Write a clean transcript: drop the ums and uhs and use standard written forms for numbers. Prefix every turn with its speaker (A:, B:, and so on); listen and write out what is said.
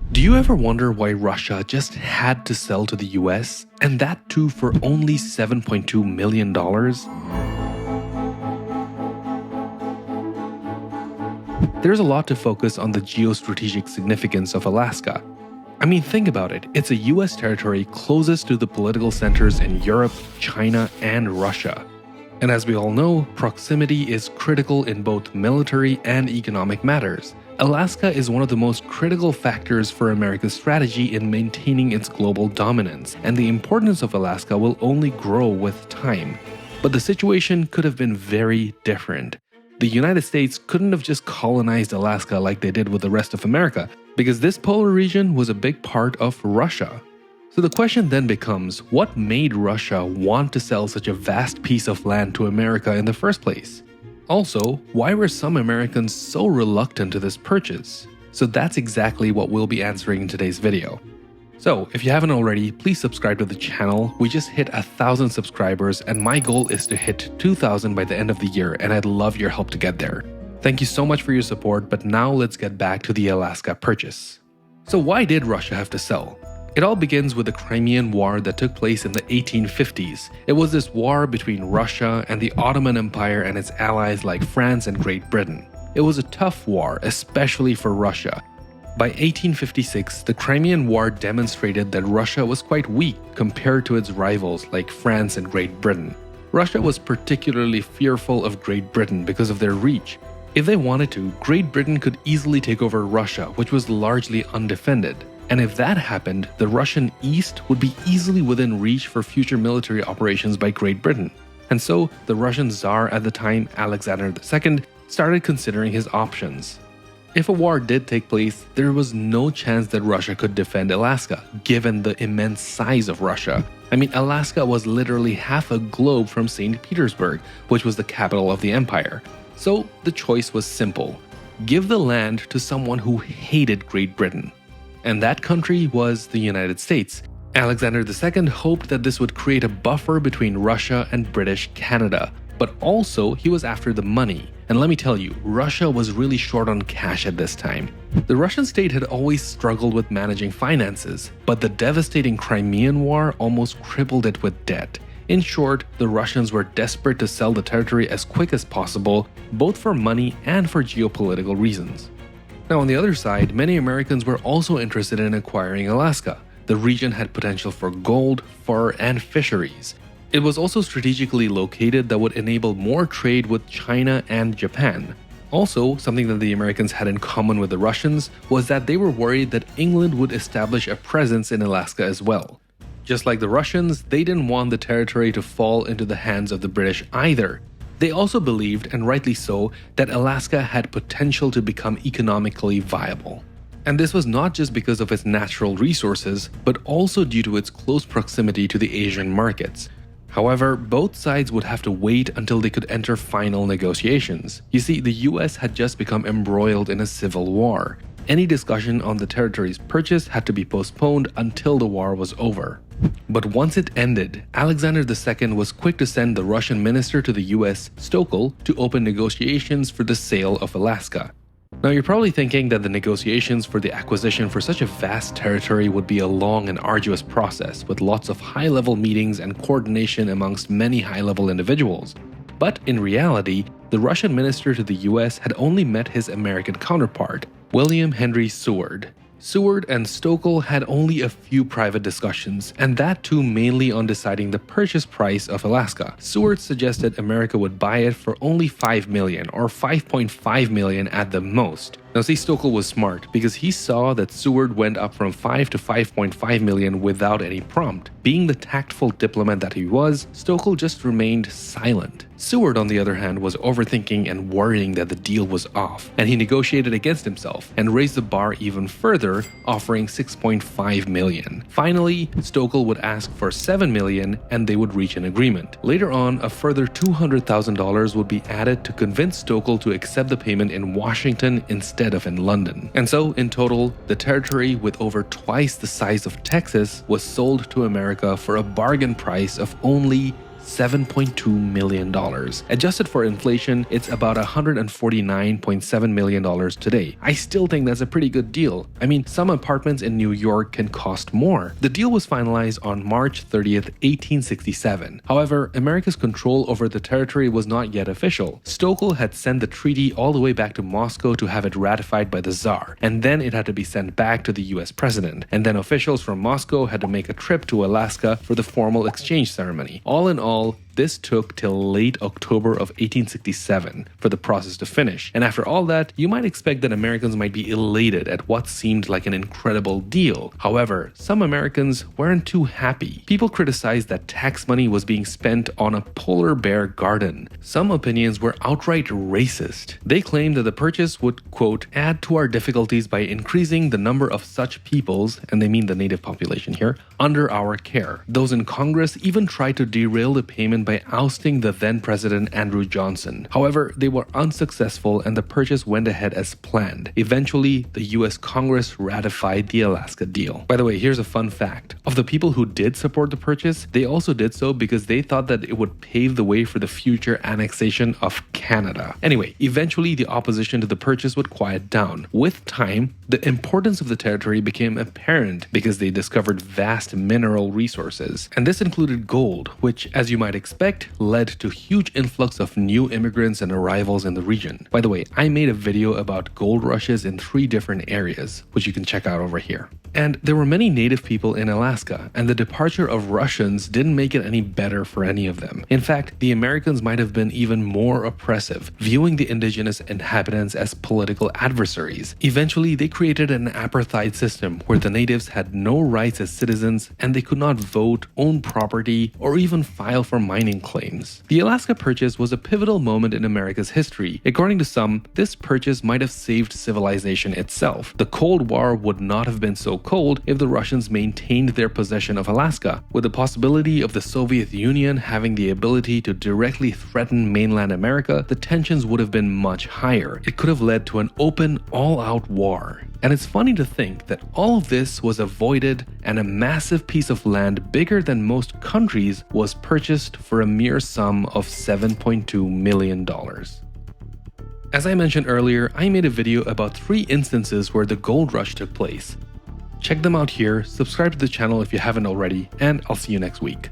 A: Do you ever wonder why Russia just had to sell to the US, and that too for only $7.2 million? There's a lot to focus on the geostrategic significance of Alaska. I mean, think about it. It's a US territory closest to the political centers in Europe, China, and Russia. And as we all know, proximity is critical in both military and economic matters. Alaska is one of the most critical factors for America's strategy in maintaining its global dominance, and the importance of Alaska will only grow with time. But the situation could have been very different. The United States couldn't have just colonized Alaska like they did with the rest of America, because this polar region was a big part of Russia. So the question then becomes, what made Russia want to sell such a vast piece of land to America in the first place? Also, why were some Americans so reluctant to this purchase? So that's exactly what we'll be answering in today's video. So, if you haven't already, please subscribe to the channel. We just hit 1,000 subscribers and my goal is to hit 2,000 by the end of the year, and I'd love your help to get there. Thank you so much for your support, but now let's get back to the Alaska purchase. So why did Russia have to sell? It all begins with the Crimean War that took place in the 1850s. It was this war between Russia and the Ottoman Empire and its allies like France and Great Britain. It was a tough war, especially for Russia. By 1856, the Crimean War demonstrated that Russia was quite weak compared to its rivals like France and Great Britain. Russia was particularly fearful of Great Britain because of their reach. If they wanted to, Great Britain could easily take over Russia, which was largely undefended. And if that happened, the Russian East would be easily within reach for future military operations by Great Britain. And so, the Russian Tsar at the time, Alexander II, started considering his options. If a war did take place, there was no chance that Russia could defend Alaska, given the immense size of Russia. I mean, Alaska was literally half a globe from St. Petersburg, which was the capital of the empire. So the choice was simple. Give the land to someone who hated Great Britain. And that country was the United States. Alexander II hoped that this would create a buffer between Russia and British Canada. But also, he was after the money. And let me tell you, Russia was really short on cash at this time. The Russian state had always struggled with managing finances, but the devastating Crimean War almost crippled it with debt. In short, the Russians were desperate to sell the territory as quick as possible, both for money and for geopolitical reasons. Now on the other side, many Americans were also interested in acquiring Alaska. The region had potential for gold, fur, and fisheries. It was also strategically located that would enable more trade with China and Japan. Also, something that the Americans had in common with the Russians was that they were worried that England would establish a presence in Alaska as well. Just like the Russians, they didn't want the territory to fall into the hands of the British either. They also believed, and rightly so, that Alaska had potential to become economically viable. And this was not just because of its natural resources, but also due to its close proximity to the Asian markets. However, both sides would have to wait until they could enter final negotiations. You see, the US had just become embroiled in a civil war. Any discussion on the territory's purchase had to be postponed until the war was over. But once it ended, Alexander II was quick to send the Russian minister to the US, Stokel, to open negotiations for the sale of Alaska. Now you're probably thinking that the negotiations for the acquisition for such a vast territory would be a long and arduous process with lots of high-level meetings and coordination amongst many high-level individuals. But in reality, the Russian minister to the US had only met his American counterpart, William Henry Seward. Seward and Stokel had only a few private discussions, and that too mainly on deciding the purchase price of Alaska. Seward suggested America would buy it for only $5 million or $5.5 million at the most. Now see, Stokel was smart because he saw that Seward went up from $5 to $5.5 million without any prompt. Being the tactful diplomat that he was, Stokel just remained silent. Seward, on the other hand, was overthinking and worrying that the deal was off, and he negotiated against himself and raised the bar even further, offering $6.5 million. Finally, Stokel would ask for $7 million and they would reach an agreement. Later on, a further $200,000 would be added to convince Stokel to accept the payment in Washington instead of in London. And so, in total, the territory with over twice the size of Texas was sold to America for a bargain price of only $7.2 million. Adjusted for inflation, it's about $149.7 million today. I still think that's a pretty good deal. I mean, some apartments in New York can cost more. The deal was finalized on March 30th, 1867. However, America's control over the territory was not yet official. Stokel had sent the treaty all the way back to Moscow to have it ratified by the Tsar, and then it had to be sent back to the US president, and then officials from Moscow had to make a trip to Alaska for the formal exchange ceremony. All in all, this took till late October of 1867 for the process to finish, and after all that, you might expect that Americans might be elated at what seemed like an incredible deal. However, some Americans weren't too happy. People criticized that tax money was being spent on a polar bear garden. Some opinions were outright racist. They claimed that the purchase would, quote, add to our difficulties by increasing the number of such peoples, and they mean the native population here, under our care. Those in Congress even tried to derail the payment by ousting the then President Andrew Johnson. However, they were unsuccessful and the purchase went ahead as planned. Eventually, the US Congress ratified the Alaska deal. By the way, here's a fun fact. Of the people who did support the purchase, they also did so because they thought that it would pave the way for the future annexation of Canada. Anyway, eventually the opposition to the purchase would quiet down. With time, the importance of the territory became apparent because they discovered vast mineral resources. And this included gold, which, as you might expect, led to huge influx of new immigrants and arrivals in the region. By the way, I made a video about gold rushes in 3 different areas, which you can check out over here. And there were many native people in Alaska, and the departure of Russians didn't make it any better for any of them. In fact, the Americans might have been even more oppressive, viewing the indigenous inhabitants as political adversaries. Eventually, they created an apartheid system where the natives had no rights as citizens and they could not vote, own property, or even file for mining claims. The Alaska Purchase was a pivotal moment in America's history. According to some, this purchase might have saved civilization itself. The Cold War would not have been so cold if the Russians maintained their possession of Alaska. With the possibility of the Soviet Union having the ability to directly threaten mainland America, the tensions would have been much higher. It could have led to an open, all-out war. And it's funny to think that all of this was avoided and a massive piece of land bigger than most countries was purchased for a mere sum of $7.2 million. As I mentioned earlier, I made a video about 3 instances where the gold rush took place. Check them out here, subscribe to the channel if you haven't already, and I'll see you next week.